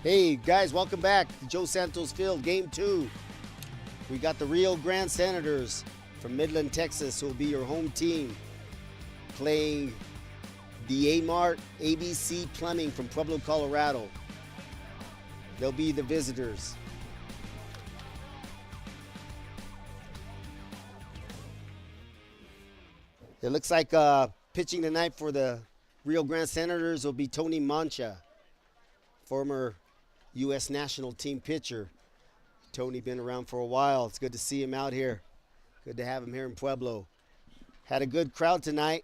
Hey guys, welcome back to Joe Santos Field, Game 2. We got the Rio Grande Senators from Midland, Texas, who will be your home team, playing the A-Mart ABC Plumbing from Pueblo, Colorado. They'll be the visitors. It looks like pitching tonight for the Rio Grande Senators will be Tony Mancha, former U.S. national team pitcher. Tony been around for a while. It's good to see him out here. Good to have him here in Pueblo. Had a good crowd tonight.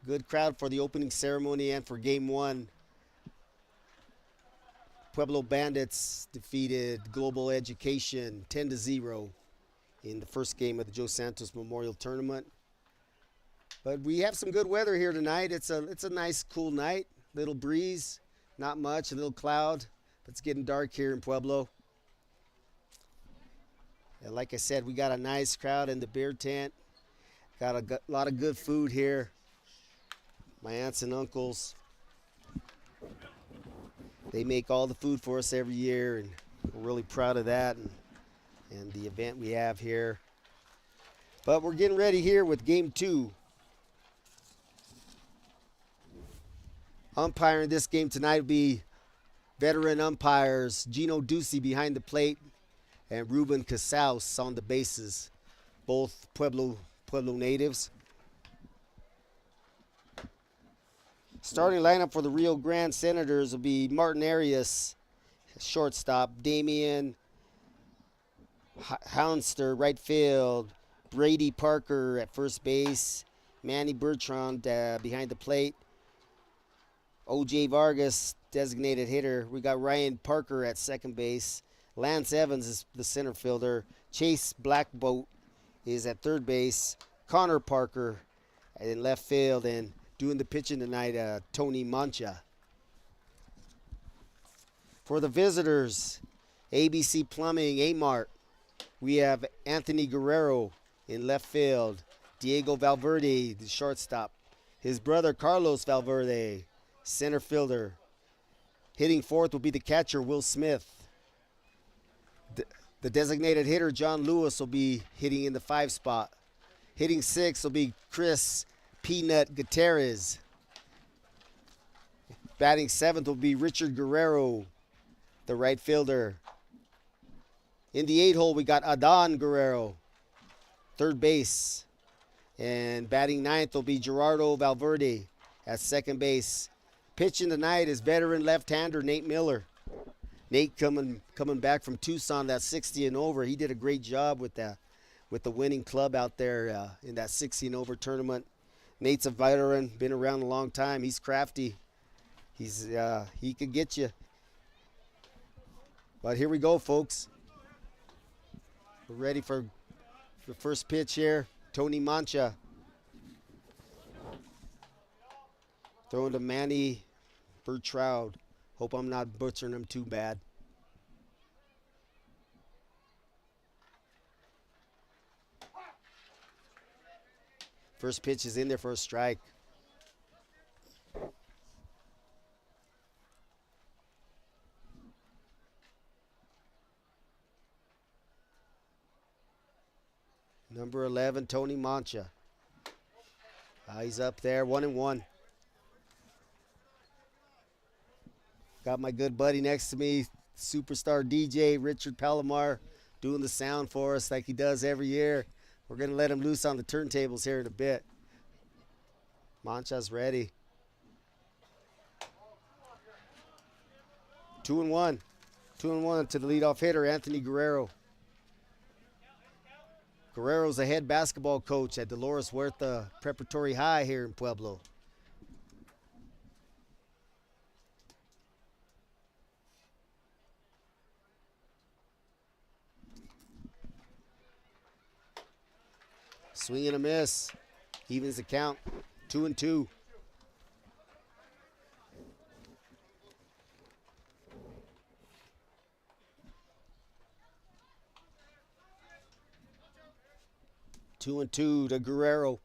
Good crowd for the opening ceremony and for game one. Pueblo Bandits defeated Global Education 10-0 in the first game of the Joe Santos Memorial Tournament. But we have some good weather here tonight. It's a nice, cool night. Little breeze, not much, a little cloud. But it's getting dark here in Pueblo. And like I said, we got a nice crowd in the beer tent. Got a lot of good food here. My aunts and uncles, they make all the food for us every year, and we're really proud of that and the event we have here. But we're getting ready here with game two. Umpiring this game tonight will be veteran umpires Gino Ducey behind the plate and Ruben Casals on the bases, both Pueblo natives. Starting lineup for the Rio Grande Senators will be Martin Arias, shortstop, Damian Hounster, right field, Brady Parker at first base, Manny Bertrand behind the plate, O.J. Vargas, designated hitter. We got Ryan Parker at second base. Lance Evans is the center fielder. Chase Blackboat is at third base. Connor Parker in left field. And doing the pitching tonight, Tony Mancha. For the visitors, ABC Plumbing, A-Mart, we have Anthony Guerrero in left field. Diego Valverde, the shortstop. His brother Carlos Valverde, center fielder. Hitting fourth will be the catcher, Will Smith. The designated hitter, John Lewis, will be hitting in the 5 spot. Hitting sixth will be Chris Peanut Gutierrez. Batting seventh will be Richard Guerrero, the right fielder. In the 8 hole, we got Adan Guerrero, third base. And batting ninth will be Gerardo Valverde at second base. Pitching tonight is veteran left-hander Nate Miller. Nate coming back from Tucson, that 60 and over. He did a great job with the winning club out there in that 60 and over tournament. Nate's a veteran, been around a long time. He's crafty. He could get you. But here we go, folks. We're ready for the first pitch here. Tony Mancha throwing to Manny Bertrand. Hope I'm not butchering him too bad. First pitch is in there for a strike. Number 11, Tony Mancha. He's up there, 1-1. Got my good buddy next to me, superstar DJ Richard Palomar, doing the sound for us like he does every year. We're going to let him loose on the turntables here in a bit. Mancha's ready. 2-1. 2-1 to the leadoff hitter, Anthony Guerrero. Guerrero's a head basketball coach at Dolores Huerta Preparatory High here in Pueblo. Swing and a miss. Evens the count. 2-2. Two and two to Guerrero.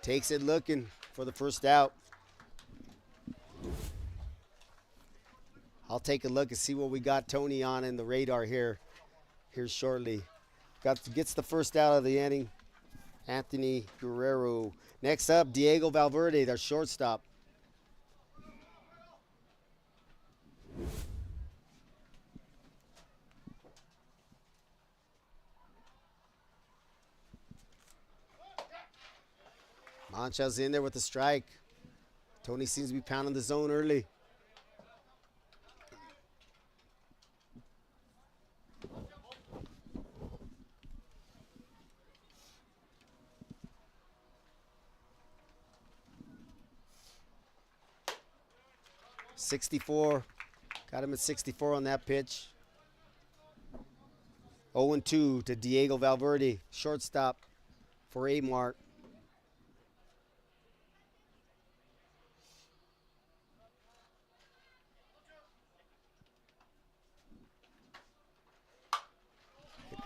Takes it looking for the first out. I'll take a look and see what we got Tony on in the radar here shortly. Gets the first out of the inning. Anthony Guerrero. Next up, Diego Valverde, their shortstop. Mancha's in there with the strike. Tony seems to be pounding the zone early. .64, got him at 64 on that pitch. 0-2 to Diego Valverde, shortstop for A-Mart.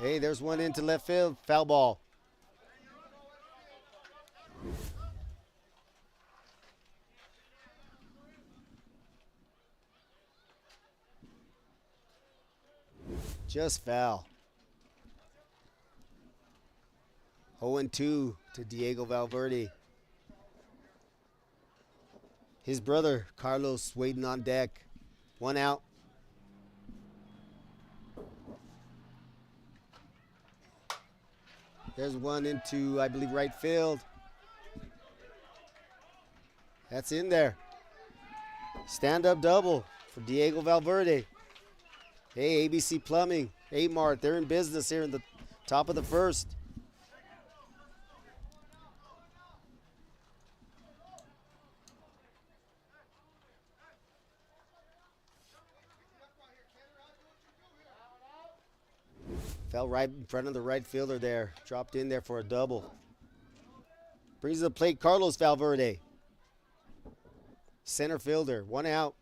Hey, there's one into left field, foul ball. Just foul. 0-2 to Diego Valverde. His brother, Carlos, waiting on deck. One out. There's one into, I believe, right field. That's in there. Stand-up double for Diego Valverde. Hey, ABC Plumbing, A-Mart, they're in business here in the top of the first. Fell right in front of the right fielder there. Dropped in there for a double. Brings to the plate Carlos Valverde. Center fielder, one out.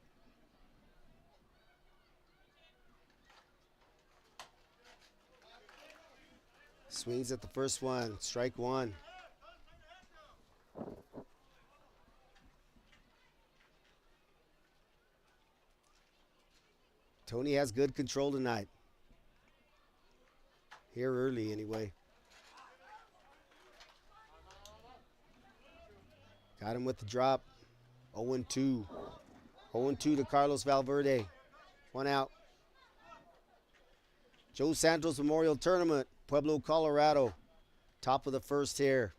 Swings at the first one, strike one. Tony has good control tonight. Here early anyway. Got him with the drop. 0-2. 0-2 to Carlos Valverde. One out. Joe Santos Memorial Tournament, Pueblo, Colorado. Top of the first here.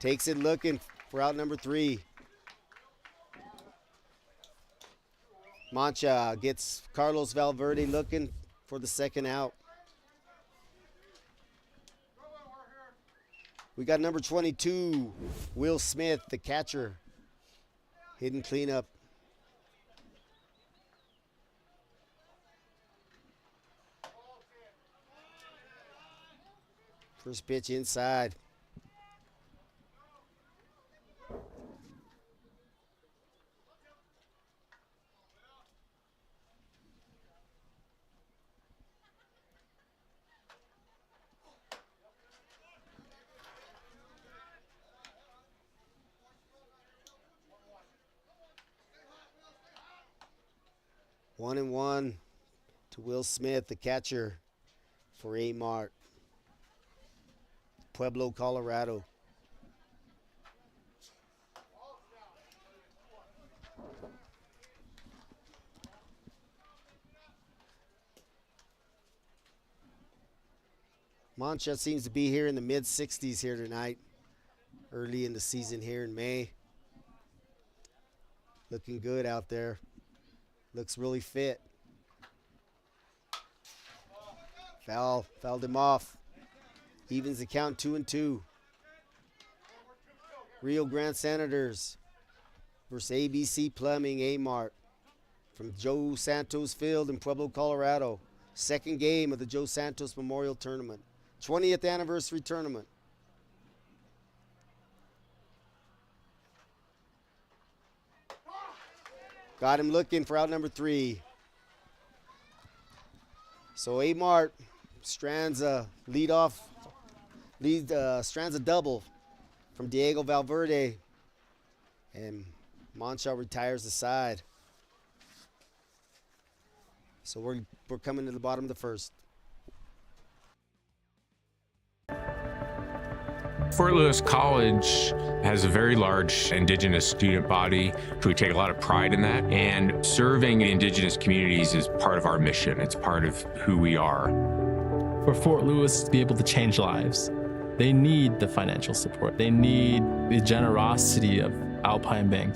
Takes it looking for out number 3. Mancha gets Carlos Valverde looking for the second out. We got number 22, Will Smith, the catcher. Hidden cleanup. First pitch inside. One and one to Will Smith, the catcher for A-Mart. Pueblo, Colorado. Mancha seems to be here in the mid-60s here tonight. Early in the season here in May. Looking good out there. Looks really fit. Fouled him off. Evens the count 2-2. Rio Grande Senators versus ABC Plumbing A-Mart from Joe Santos Field in Pueblo, Colorado. Second game of the Joe Santos Memorial Tournament. 20th anniversary tournament. Got him looking for out number 3. So A-Mart strands a double from Diego Valverde. And Monshall retires the side. So we're coming to the bottom of the first. Fort Lewis College has a very large Indigenous student body. We take a lot of pride in that. And serving Indigenous communities is part of our mission. It's part of who we are. For Fort Lewis to be able to change lives, they need the financial support. They need the generosity of Alpine Bank.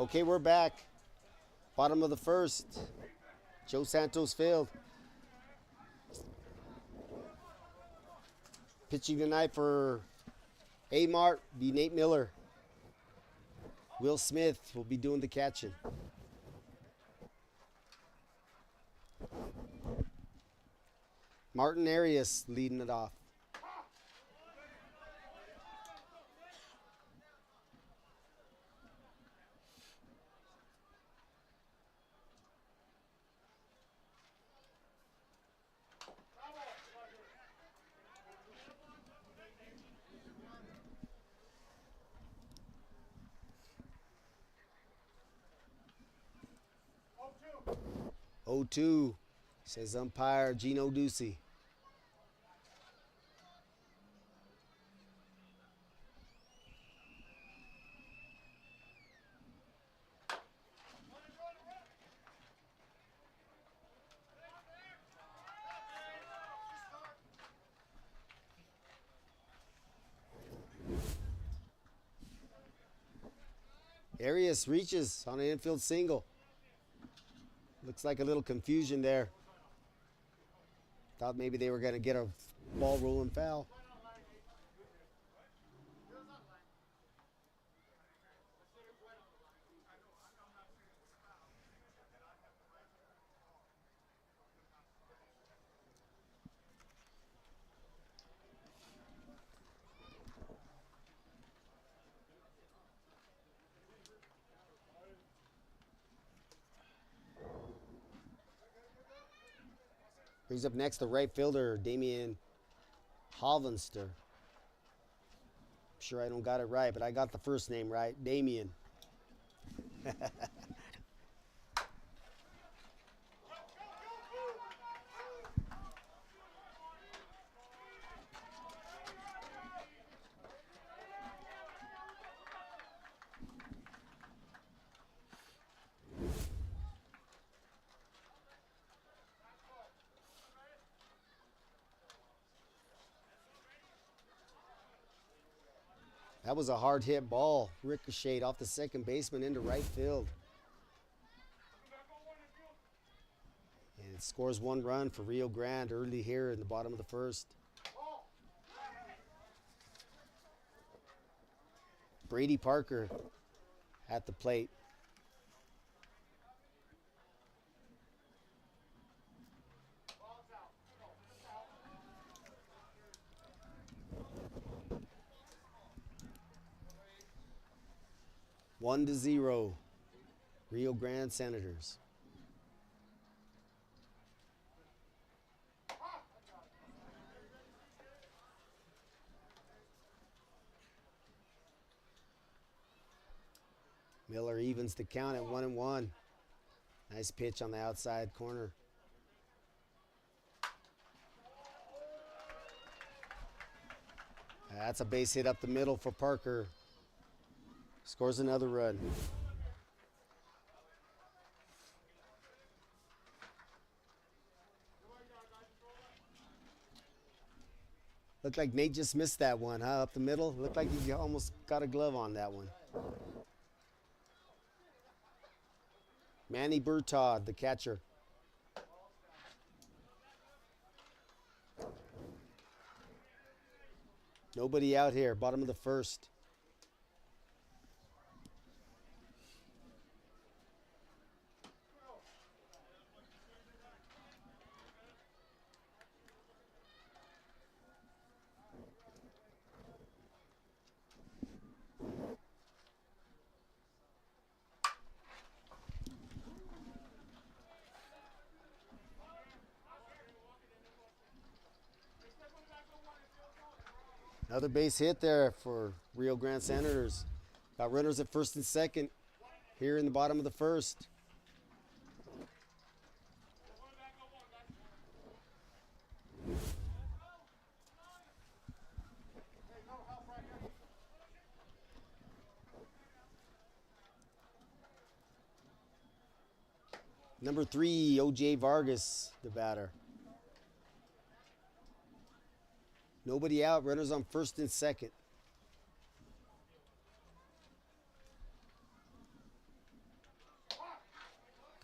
Okay, we're back. Bottom of the first. Joe Santos field. Pitching tonight for A-Mart be Nate Miller. Will Smith will be doing the catching. Martin Arias leading it off. Oh, 2, says umpire Gino Ducey. Arias reaches on an infield single. Looks like a little confusion there. Thought maybe they were going to get a ball rolling foul. Brings up next the right fielder, Damian Hovenster. I'm sure I don't got it right, but I got the first name right, Damian. That was a hard hit ball. Ricocheted off the second baseman into right field. And it scores 1 run for Rio Grande early here in the bottom of the first. Brady Parker at the plate. One to 0, Rio Grande Senators. Miller evens the count at 1-1. Nice pitch on the outside corner. That's a base hit up the middle for Parker. Scores another run. Looked like Nate just missed that one, huh? Up the middle. Looked like he almost got a glove on that one. Manny Bertod, the catcher. Nobody out here. Bottom of the first. Another base hit there for Rio Grande Senators. Got runners at first and second here in the bottom of the first. Number 3, O.J. Vargas, the batter. Nobody out, runners on first and second.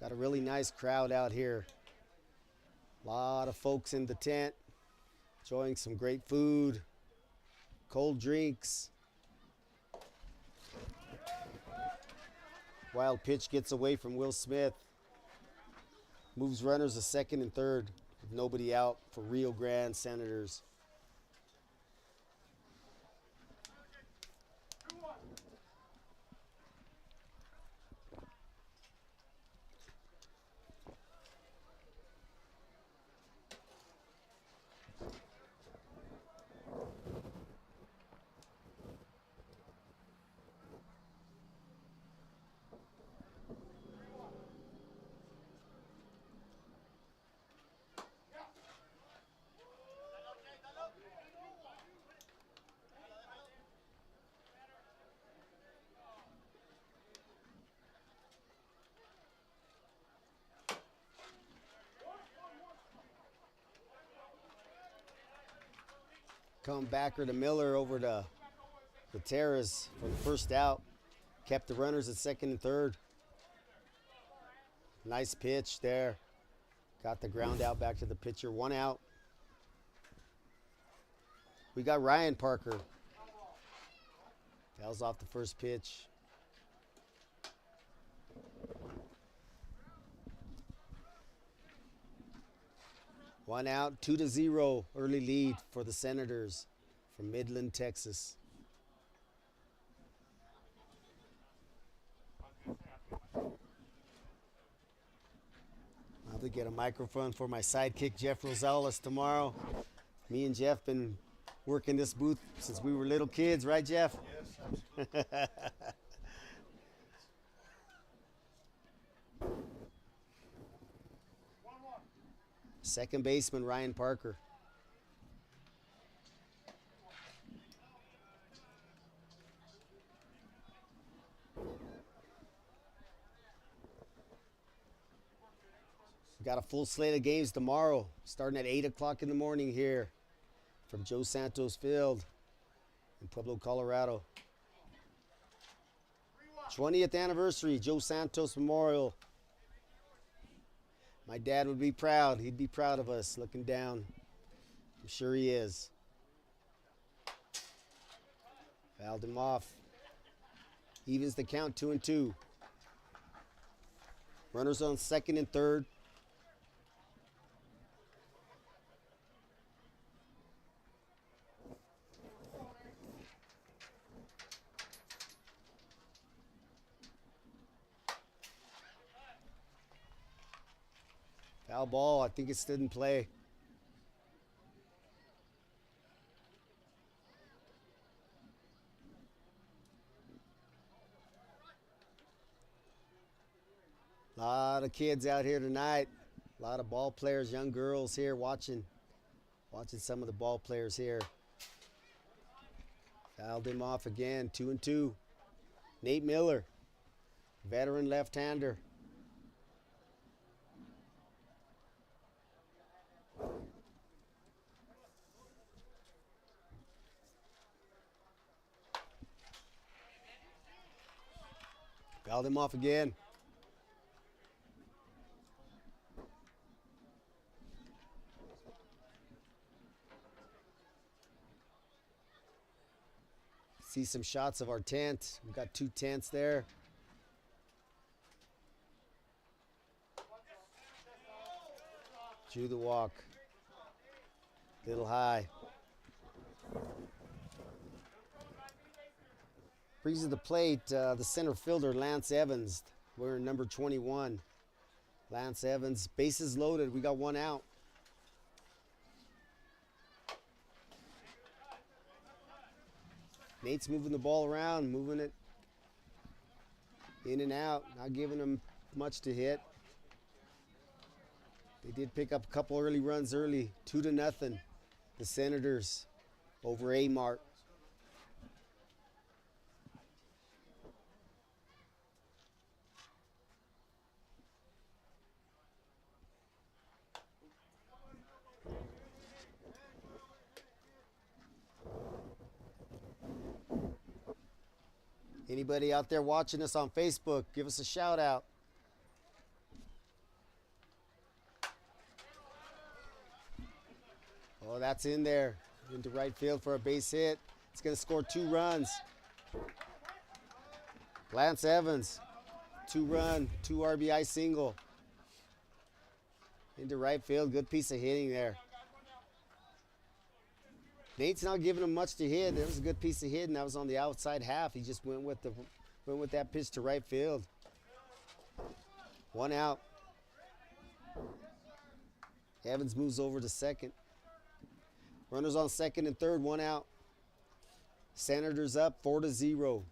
Got a really nice crowd out here. A lot of folks in the tent, enjoying some great food, cold drinks. Wild pitch gets away from Will Smith. Moves runners to second and third with nobody out for Rio Grande Senators. Come backer to Miller over to Gutierrez for the first out. Kept the runners at second and third. Nice pitch there. Got the ground out back to the pitcher. 1 out. We got Ryan Parker. Fouls off the first pitch. One out, 2-0 early lead for the Senators from Midland, Texas. I'll have to get a microphone for my sidekick, Jeff Rosales, tomorrow. Me and Jeff been working this booth since we were little kids, right, Jeff? Yes, absolutely. Second baseman, Ryan Parker. Got a full slate of games tomorrow, starting at 8 o'clock in the morning here from Joe Santos Field in Pueblo, Colorado. 20th anniversary, Joe Santos Memorial. My dad would be proud. He'd be proud of us looking down. I'm sure he is. Fouled him off. Evens the count, 2-2. Runners on second and third. Foul ball, I think it stood in play. A lot of kids out here tonight. A lot of ball players, young girls here watching some of the ball players here. Fouled him off again, 2-2. Nate Miller, veteran left-hander. Fouled him off again. See some shots of our tent. We've got 2 tents there. Drew the walk. Little high. Brings to the plate the center fielder, Lance Evans. We're number 21. Lance Evans, bases loaded. We got 1 out. Nate's moving the ball around, moving it in and out, not giving them much to hit. They did pick up a couple early runs early, 2-0. The Senators over A-Mart. Anybody out there watching us on Facebook, give us a shout out. Oh, that's in there. Into right field for a base hit. It's going to score 2 runs. Lance Evans, 2-run, 2 RBI single. Into right field, good piece of hitting there. Nate's not giving him much to hit. That was a good piece of hitting. That was on the outside half. He just went with that pitch to right field. 1 out. Evans moves over to second. Runners on second and third, 1 out. Senators up 4-0.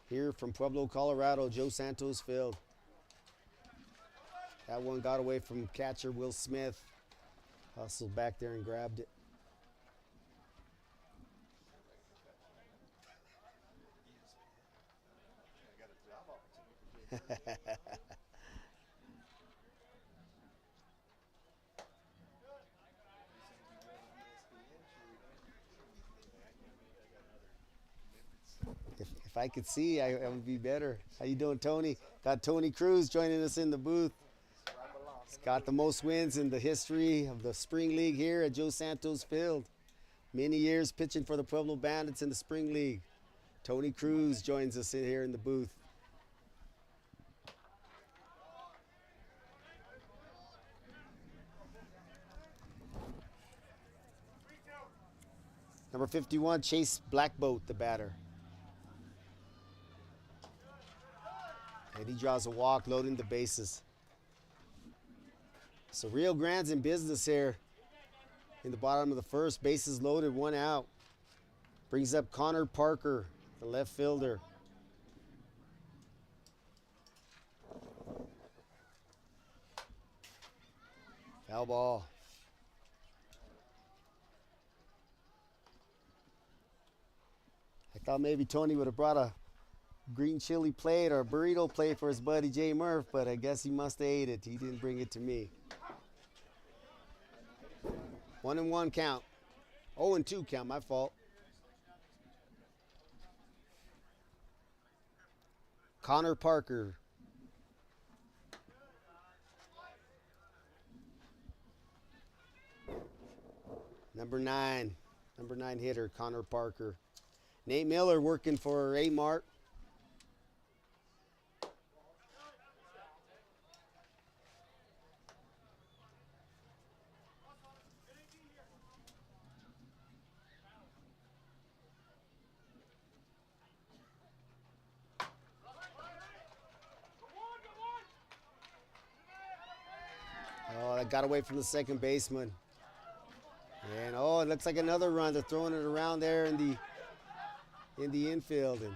Here from Pueblo, Colorado, Joe Santos Field. That one got away from catcher Will Smith. Hustled back there and grabbed it. If I could see, I would be better. How you doing, Tony? Got Tony Cruz joining us in the booth. He's got the most wins in the history of the Spring League here at Joe Santos Field. Many years pitching for the Pueblo Bandits in the Spring League. Tony Cruz joins us in here in the booth. Number 51, Chase Blackboat, the batter. And he draws a walk, loading the bases. So Rio Grande's in business here in the bottom of the first. Bases loaded, 1 out. Brings up Connor Parker, the left fielder. Foul ball. I thought maybe Tony would have brought a green chili plate or a burrito plate for his buddy Jay Murph, but I guess he must have ate it. He didn't bring it to me. 1-1 count. 0-2 count, my fault. Connor Parker. Number 9 hitter, Connor Parker. Nate Miller working for A-Mart. Oh, that got away from the second baseman. And oh, it looks like another run. They're throwing it around there in the infield. And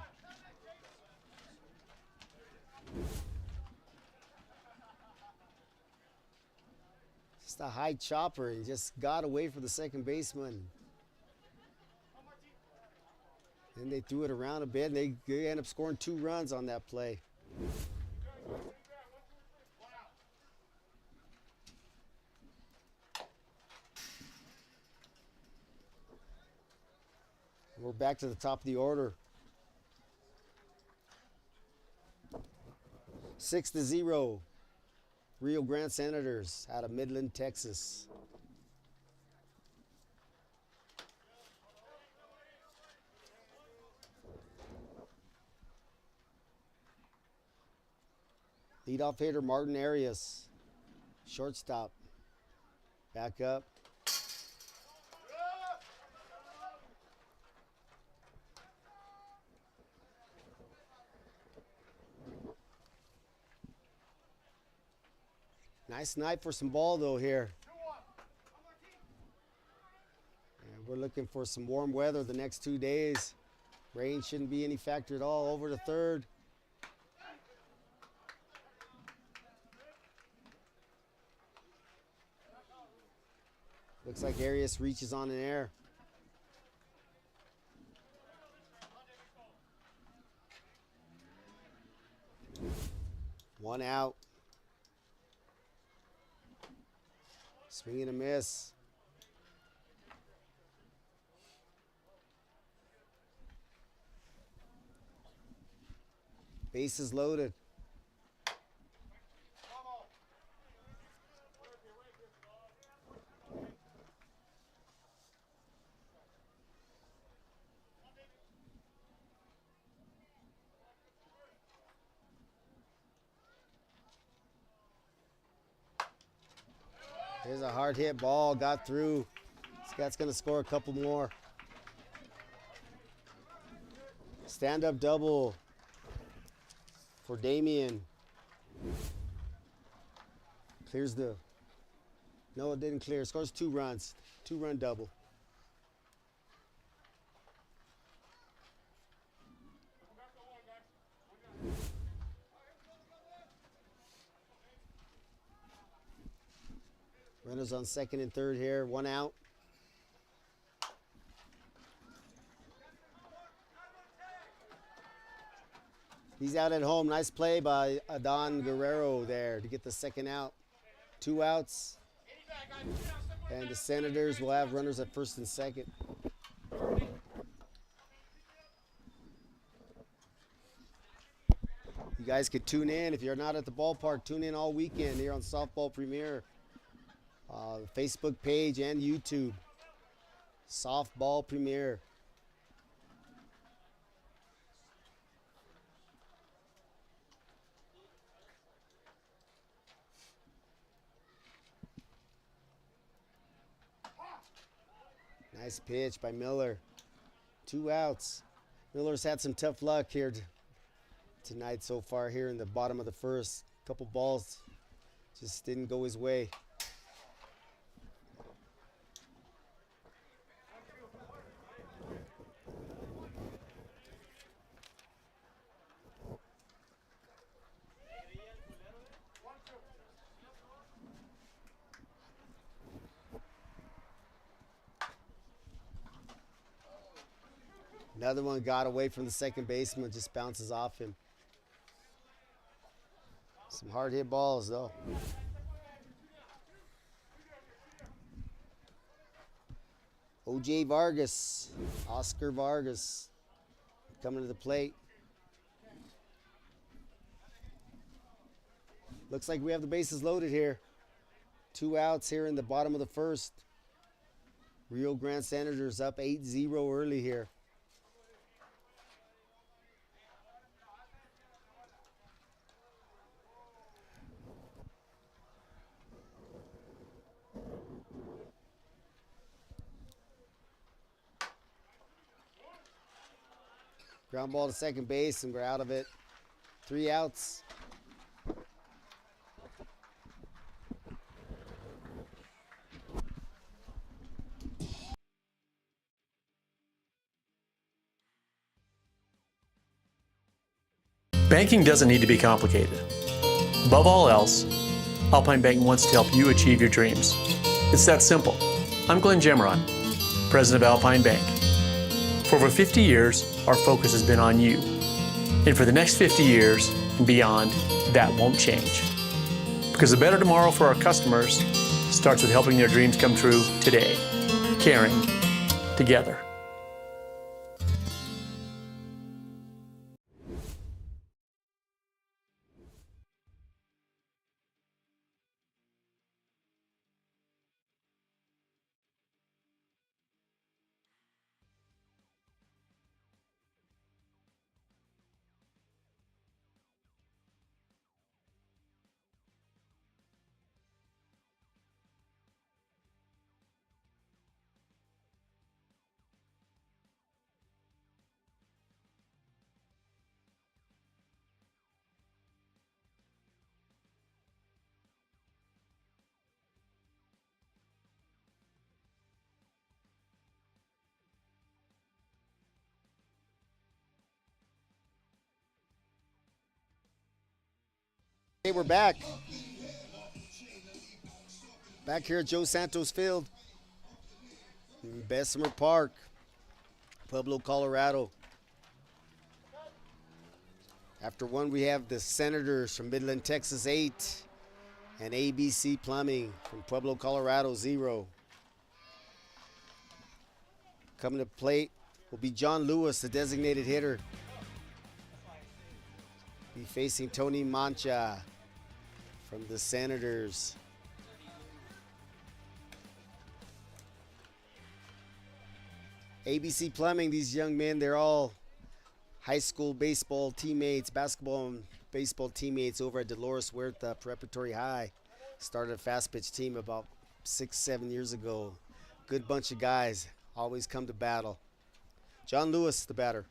just a high chopper. He just got away from the second baseman. Then they threw it around a bit, and they end up scoring 2 runs on that play. We're back to the top of the order. 6-0. Rio Grande Senators out of Midland, Texas. Leadoff hitter Martin Arias. Shortstop. Back up. Nice night for some ball though here. And we're looking for some warm weather the next 2 days. Rain shouldn't be any factor at all. Over to third. Looks like Arias reaches on an air. One out. Swing and a miss. Bases loaded. Here's a hard hit ball, got through. Scott's gonna score a couple more. Stand up double for Damien. Clears the, no, it didn't clear. Scores 2 runs, 2-run double. Runners on second and third here, 1 out. He's out at home. Nice play by Adon Guerrero there to get the second out. 2 outs. And the Senators will have runners at first and second. You guys could tune in. If you're not at the ballpark, tune in all weekend here on Softball Premier. Facebook page and YouTube. Softball Premier. Nice pitch by Miller. 2 outs. Miller's had some tough luck here tonight so far here in the bottom of the first. Couple balls just didn't go his way. Another one got away from the second baseman, just bounces off him. Some hard hit balls though. OJ Vargas, Oscar Vargas coming to the plate. Looks like we have the bases loaded here. 2 outs here in the bottom of the first. Rio Grande Senators up 8-0 early here. Ground ball to second base, and we're out of it. 3 outs. Banking doesn't need to be complicated. Above all else, Alpine Bank wants to help you achieve your dreams. It's that simple. I'm Glenn Gemron, President of Alpine Bank. For over 50 years, our focus has been on you. And for the next 50 years and beyond, that won't change. Because a better tomorrow for our customers starts with helping their dreams come true today. Caring together. Hey, we're back. Back here at Joe Santos Field in Bessemer Park, Pueblo, Colorado. After one, we have the Senators from Midland, Texas, 8, and ABC Plumbing from Pueblo, Colorado, 0. Coming to plate will be John Lewis, the designated hitter. Be facing Tony Mancha from the Senators. ABC Plumbing, these young men, they're all high school baseball teammates, basketball and baseball teammates over at Dolores Huerta Preparatory High. Started a fast pitch team about 6-7 years ago. Good bunch of guys, always come to battle. John Lewis, the batter.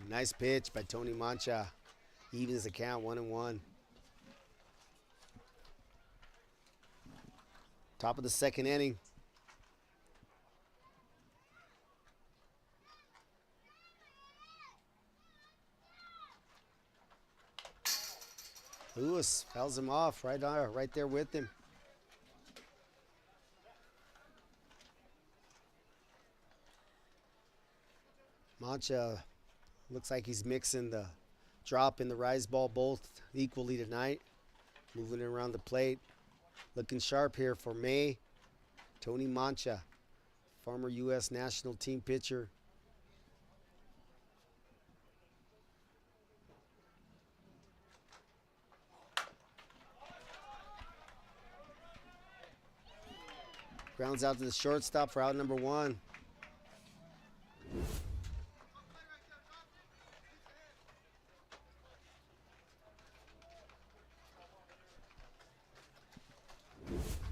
Nice pitch by Tony Mancha. Evens the count, 1-1. Top of the second inning. Lewis fouls him off right there with him. Mancha looks like he's mixing the drop and the rise ball both equally tonight. Moving it around the plate. Looking sharp here for May. Tony Mancha, former U.S. national team pitcher. Grounds out to the shortstop for out number 1.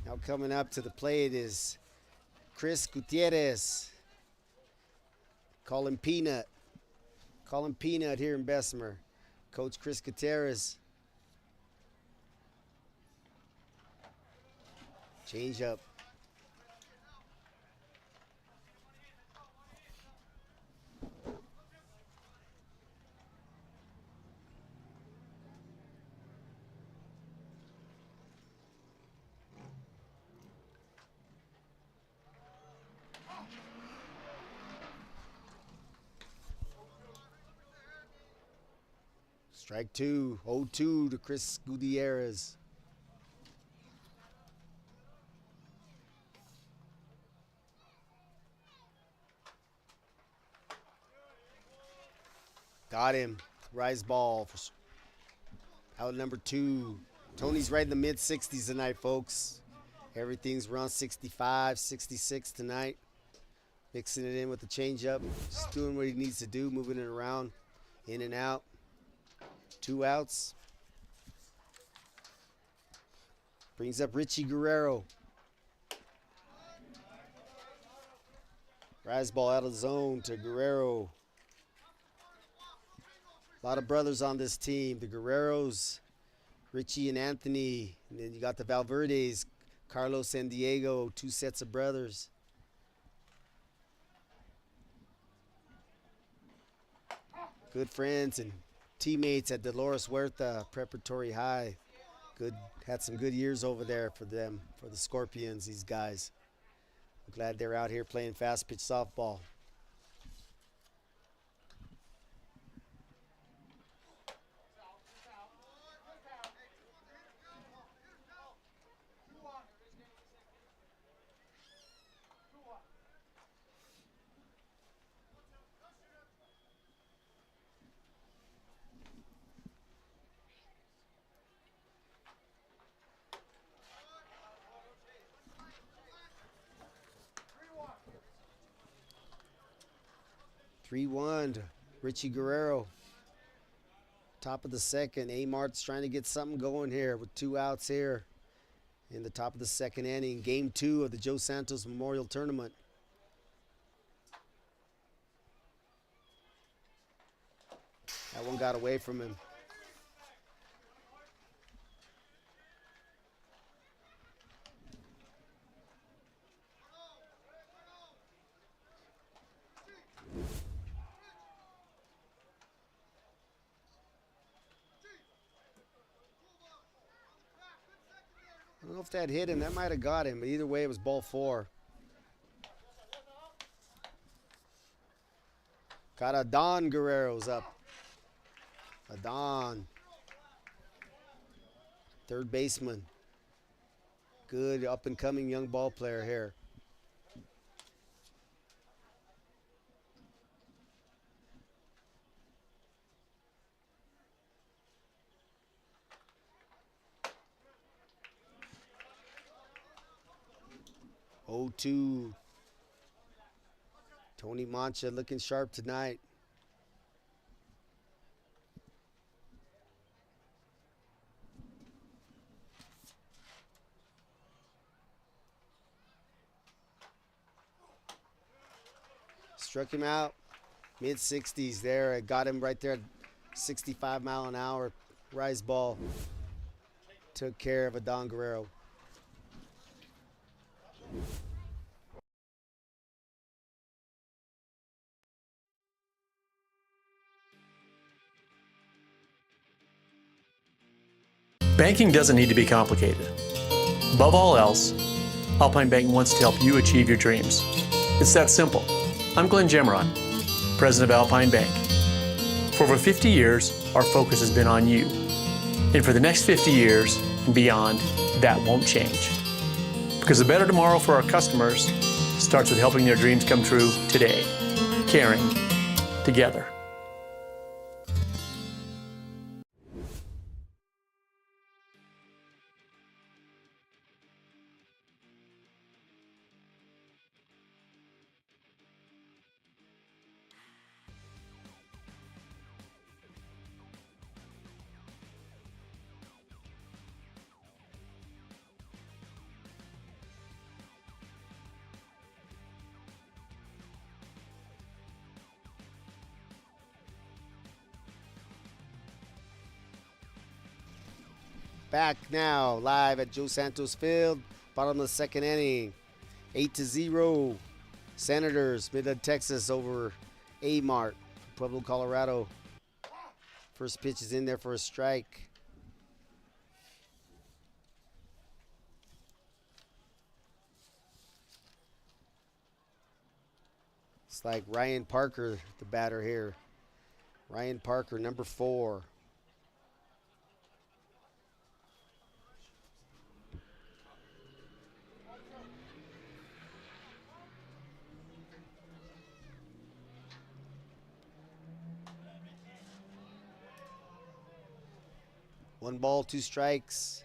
Now coming up to the plate is Chris Gutierrez. Call him Peanut. Call him Peanut here in Bessemer. Coach Chris Gutierrez. Change up. Strike 2, 0-2 to Chris Gutierrez. Got him. Rise ball for out number 2. Tony's right in the mid-60s tonight, folks. Everything's around 65, 66 tonight. Mixing it in with the changeup. Just doing what he needs to do, moving it around, in and out. 2 outs. Brings up Richie Guerrero. Rise ball out of the zone to Guerrero. A lot of brothers on this team. The Guerreros, Richie and Anthony. And then you got the Valverdes, Carlos and Diego, 2 sets of brothers. Good friends and teammates at Dolores Huerta Preparatory High. Had some good years over there for them, for the Scorpions, these guys. I'm glad they're out here playing fast pitch softball. (3-1) to Richie Guerrero. Top of the second. Amart's trying to get something going here with 2 outs here in the top of the second inning. Game 2 of the Joe Santos Memorial Tournament. That one got away from him. I don't know if that hit him. That might have got him, but either way, it was ball 4. Got Adon Guerrero's up. Adon. Third baseman. Good up-and-coming young ball player here. Oh, 2. Tony Mancha looking sharp tonight. Struck him out. Mid-60s there. I got him right there at 65 mile an hour. Rise ball. Took care of Adon Guerrero. Banking doesn't need to be complicated. Above all else, Alpine Bank wants to help you achieve your dreams. It's that simple. I'm Glenn Gemeron, President of Alpine Bank. For over 50 years, our focus has been on you. And for the next 50 years and beyond, that won't change. Because a better tomorrow for our customers starts with helping their dreams come true today. Caring together. Back now, live at Joe Santos Field, bottom of the second inning. 8-0. Senators, Midland, Texas over A-Mart, Pueblo, Colorado. First pitch is in there for a strike. It's like Ryan Parker, the batter here. Ryan Parker, number 4. One ball, 2 strikes.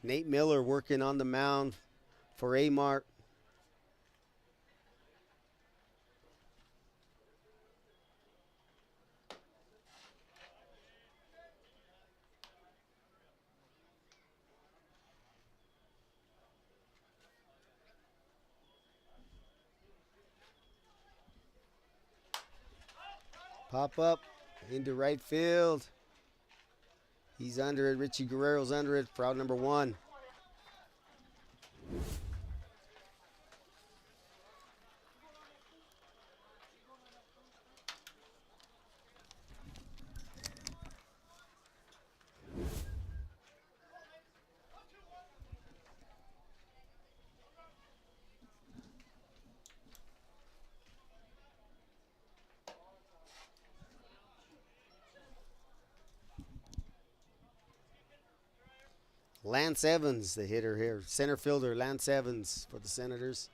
Nate Miller working on the mound for A-Mart. Pop up into right field. He's under it. Richie Guerrero's under it for out number 1. Lance Evans, the hitter here. Center fielder, Lance Evans for the Senators.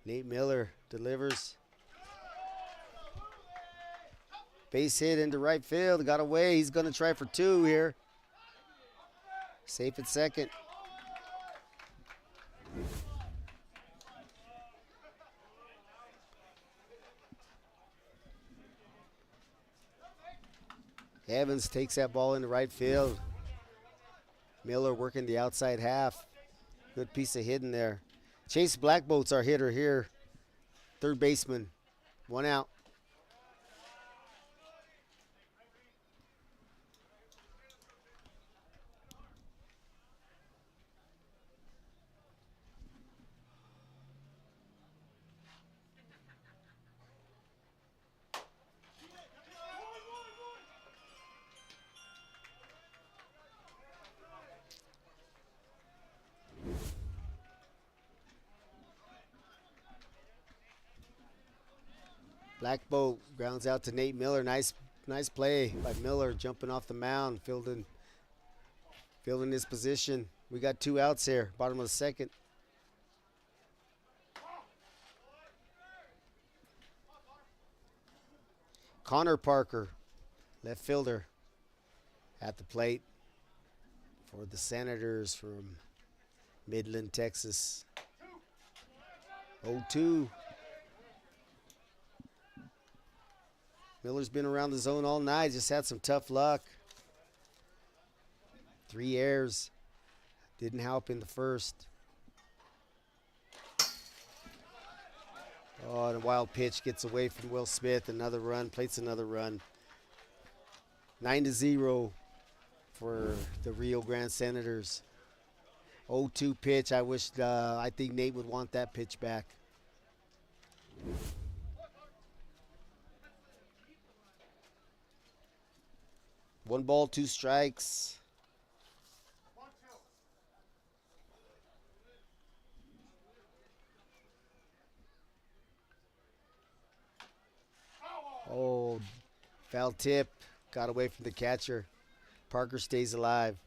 Nate Miller delivers. Base hit into right field. Got away. He's going to try for 2 here. Safe at second. Evans takes that ball into right field. Miller working the outside half. Good piece of hitting there. Chase Blackboat's our hitter here. Third baseman. 1 out. Black Boat grounds out to Nate Miller. Nice play by Miller, jumping off the mound, fielding his position. We got 2 outs here, bottom of the second. Connor Parker, left fielder, at the plate for the Senators from Midland, Texas. 0-2. Miller's been around the zone all night, just had some tough luck. 3 errors. Didn't help in the first. Oh, and a wild pitch gets away from Will Smith. Another run, plates another run. 9-0 for the Rio Grande Senators. 0-2 pitch. I think Nate would want that pitch back. One ball, 2 strikes. Oh, foul tip. Got away from the catcher. Parker stays alive.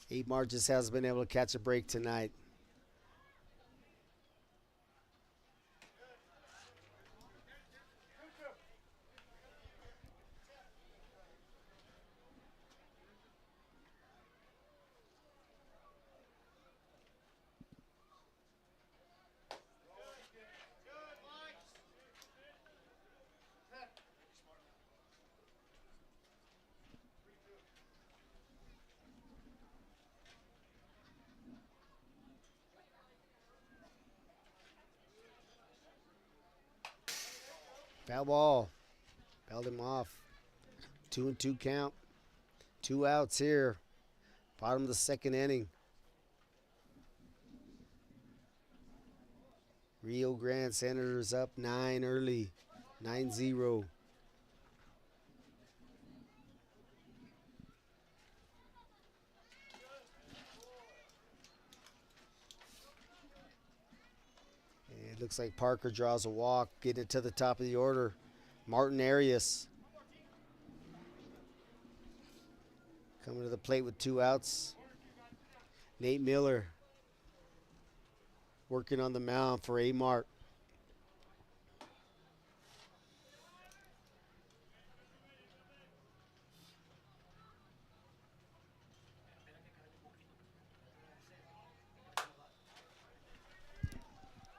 Amar just hasn't been able to catch a break tonight. Foul ball. Held him off. 2-2 count. 2 outs here. Bottom of the second inning. Rio Grande Senators up 9 early. 9-0. It looks like Parker draws a walk, getting it to the top of the order. Martin Arias coming to the plate with 2 outs. Nate Miller working on the mound for Amart.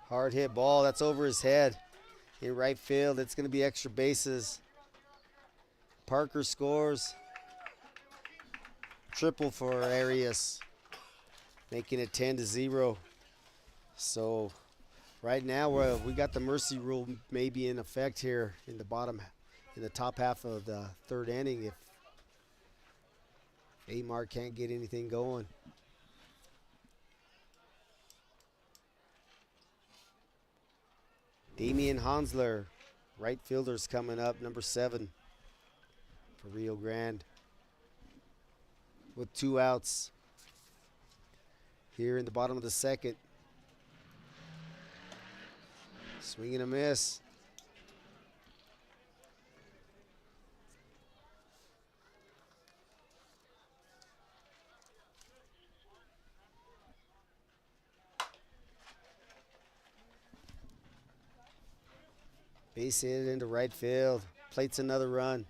Hard hit ball, that's over his head. In right field, it's going to be extra bases. Parker scores. Triple for Arias, making it 10-0. So right now we got the mercy rule maybe in effect here in the top half of the third inning if Amar can't get anything going. Damian Hansler, right fielder's coming up, number 7 for Rio Grande, with 2 outs here in the bottom of the second. Swing and a miss. Base hit into right field. Plates another run.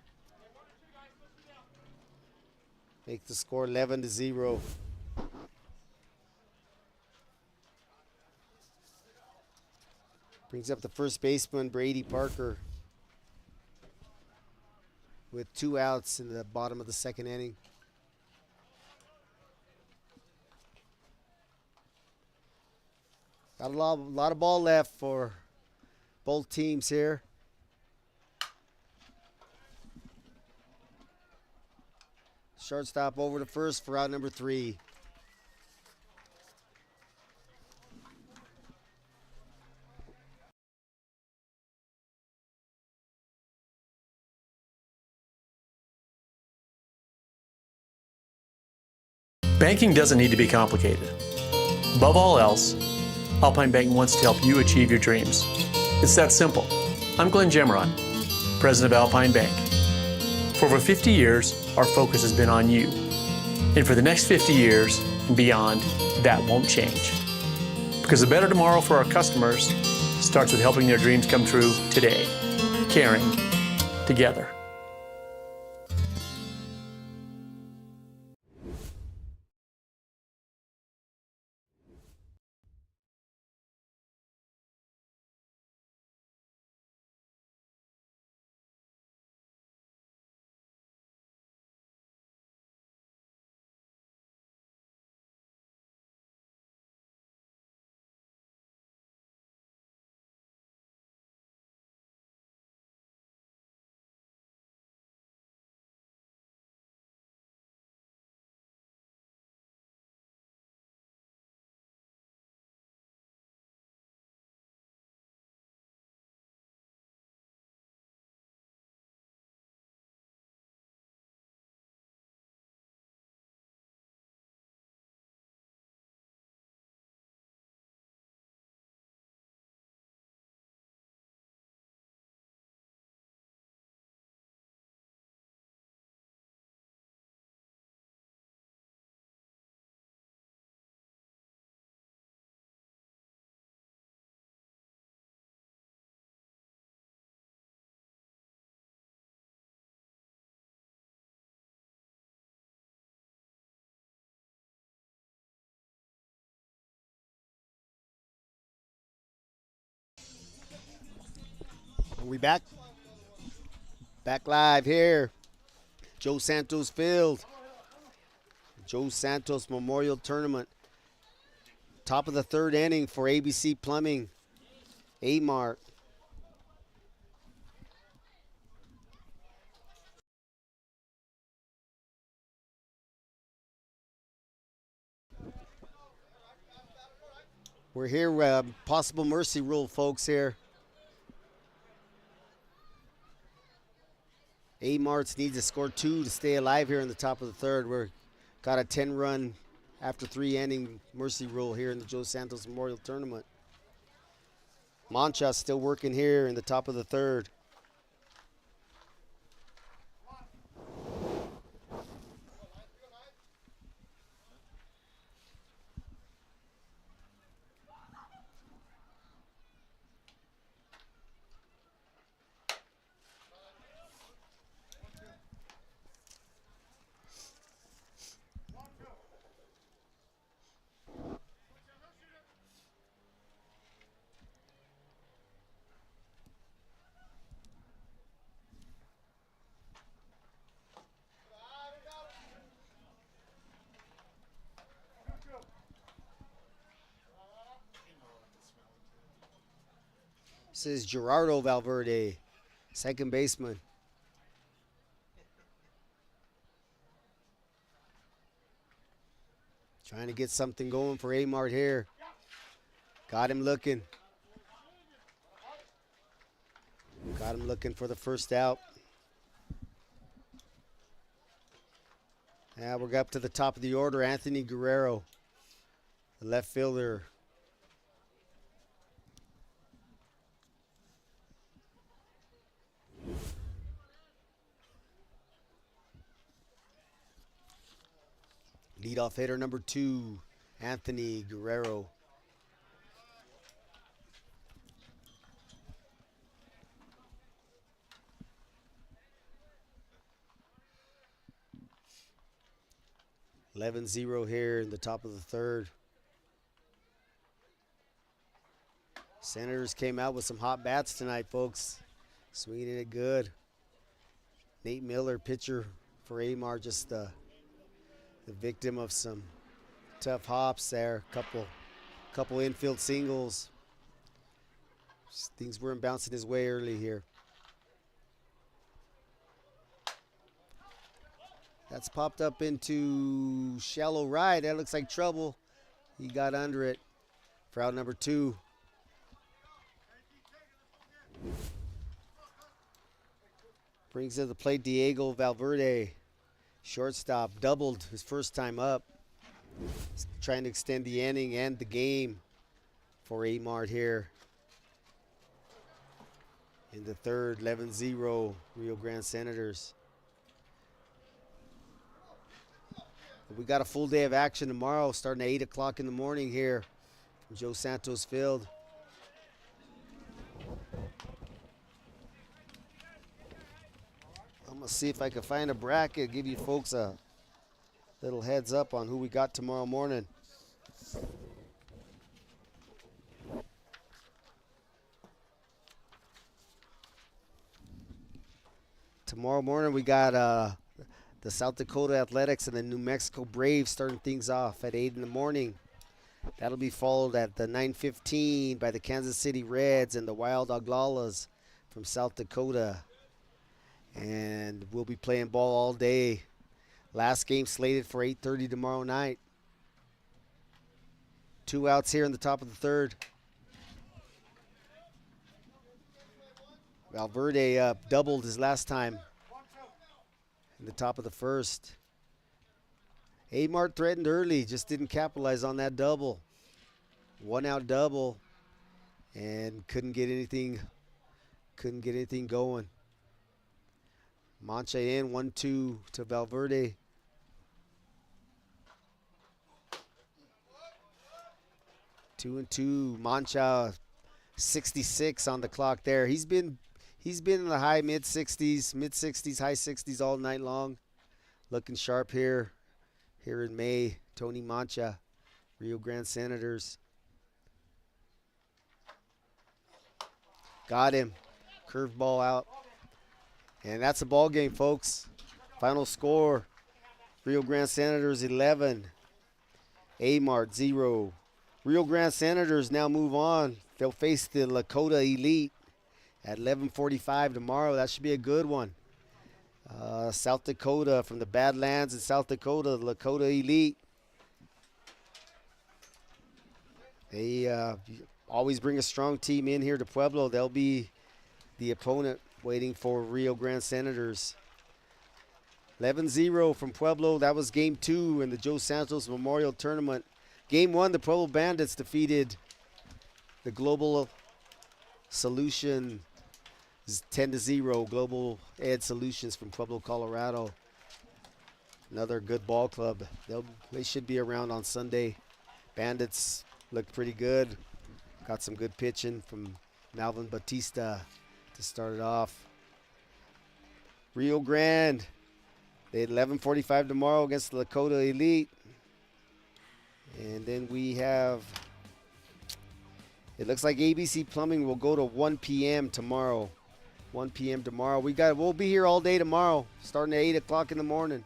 Make the score 11-0. Brings up the first baseman, Brady Parker, with 2 outs in the bottom of the second inning. Got a lot of ball left for both teams here. Shortstop over to first for out number 3. Banking doesn't need to be complicated. Above all else, Alpine Bank wants to help you achieve your dreams. It's that simple. I'm Glenn Gemeron, President of Alpine Bank. For over 50 years, our focus has been on you. And for the next 50 years and beyond, that won't change. Because a better tomorrow for our customers starts with helping their dreams come true today. Caring together. Are we back? Back live here. Joe Santos Field. Joe Santos Memorial Tournament. Top of the third inning for ABC Plumbing. A-Mart. We're here, possible mercy rule, folks, here. A-Marts needs to score 2 to stay alive here in the top of the third. We're got a 10-run after 3 inning mercy rule here in the Joe Santos Memorial Tournament. Mancha still working here in the top of the third. This is Gerardo Valverde, second baseman. Trying to get something going for A-Mart here. Got him looking. Got him looking for the first out. Now we're up to the top of the order. Anthony Guerrero, the left fielder. Leadoff hitter number 2, Anthony Guerrero. (11-0) here in the top of the third. Senators came out with some hot bats tonight, folks. Swinging it good. Nate Miller, pitcher for A-Mart, just the victim of some tough hops there. Couple infield singles. Things weren't bouncing his way early here. That's popped up into shallow right. That looks like trouble. He got under it for out number 2. Brings to the plate Diego Valverde. Shortstop, doubled his first time up. trying to extend the inning and the game for A-Mart here. In the third, 11-0, Rio Grande Senators. We got a full day of action tomorrow, starting at 8 o'clock in the morning here from Joe Santos Field. I'm going to see if I can find a bracket, give you folks a little heads up on who we got tomorrow morning. Tomorrow morning we got the South Dakota Athletics and the New Mexico Braves starting things off at 8 in the morning. That'll be followed at the 9:15 by the Kansas City Reds and the Wild Oglalas from South Dakota. And we'll be playing ball all day. Last game slated for 8:30 tomorrow night. 2 outs here in the top of the third. Valverde doubled his last time in the top of the first. A-Mart threatened early, just didn't capitalize on that double. 1 out double and couldn't get anything going. Mancha in 1-2 to Valverde. Two and two. Mancha 66 on the clock there. He's been in the high mid 60s, high 60s all night long. Looking sharp here in May. Tony Mancha, Rio Grande Senators. Got him. Curveball out. And that's a ball game, folks. Final score, Rio Grande Senators 11, A-Mart 0. Rio Grande Senators now move on. They'll face the Lakota Elite at 11:45 tomorrow. That should be a good one. South Dakota, from the Badlands in South Dakota, the Lakota Elite. They always bring a strong team in here to Pueblo. They'll be the opponent waiting for Rio Grande Senators. 11-0 from Pueblo. That was game 2 in the Joe Santos Memorial Tournament. Game 1, the Pueblo Bandits defeated the Global Solution 10-0. Global Ed Solutions from Pueblo, Colorado. Another good ball club. They should be around on Sunday. Bandits looked pretty good. Got some good pitching from Malvin Batista to start it off. Rio Grande, they had 11:45 tomorrow against the Lakota Elite. And then we have, it looks like ABC Plumbing will go to 1 p.m. tomorrow. 1 p.m. tomorrow. We'll be here all day tomorrow, starting at 8 o'clock in the morning.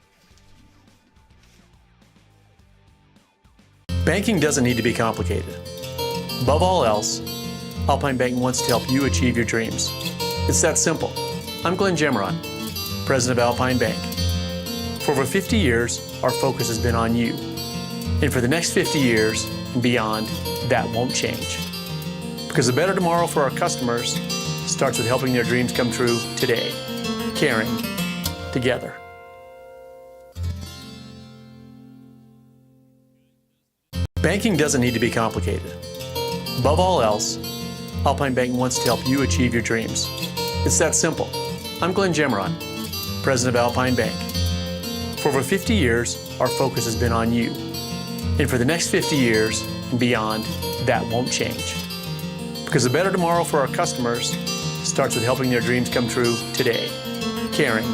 Banking doesn't need to be complicated. Above all else, Alpine Bank wants to help you achieve your dreams. It's that simple. I'm Glenn Gemeron, President of Alpine Bank. For over 50 years, our focus has been on you. And for the next 50 years and beyond, that won't change. Because a better tomorrow for our customers starts with helping their dreams come true today. Caring together. Banking doesn't need to be complicated. Above all else, Alpine Bank wants to help you achieve your dreams. It's that simple. I'm Glenn Gemeron, President of Alpine Bank. For over 50 years, our focus has been on you. And for the next 50 years and beyond, that won't change. Because a better tomorrow for our customers starts with helping their dreams come true today. Caring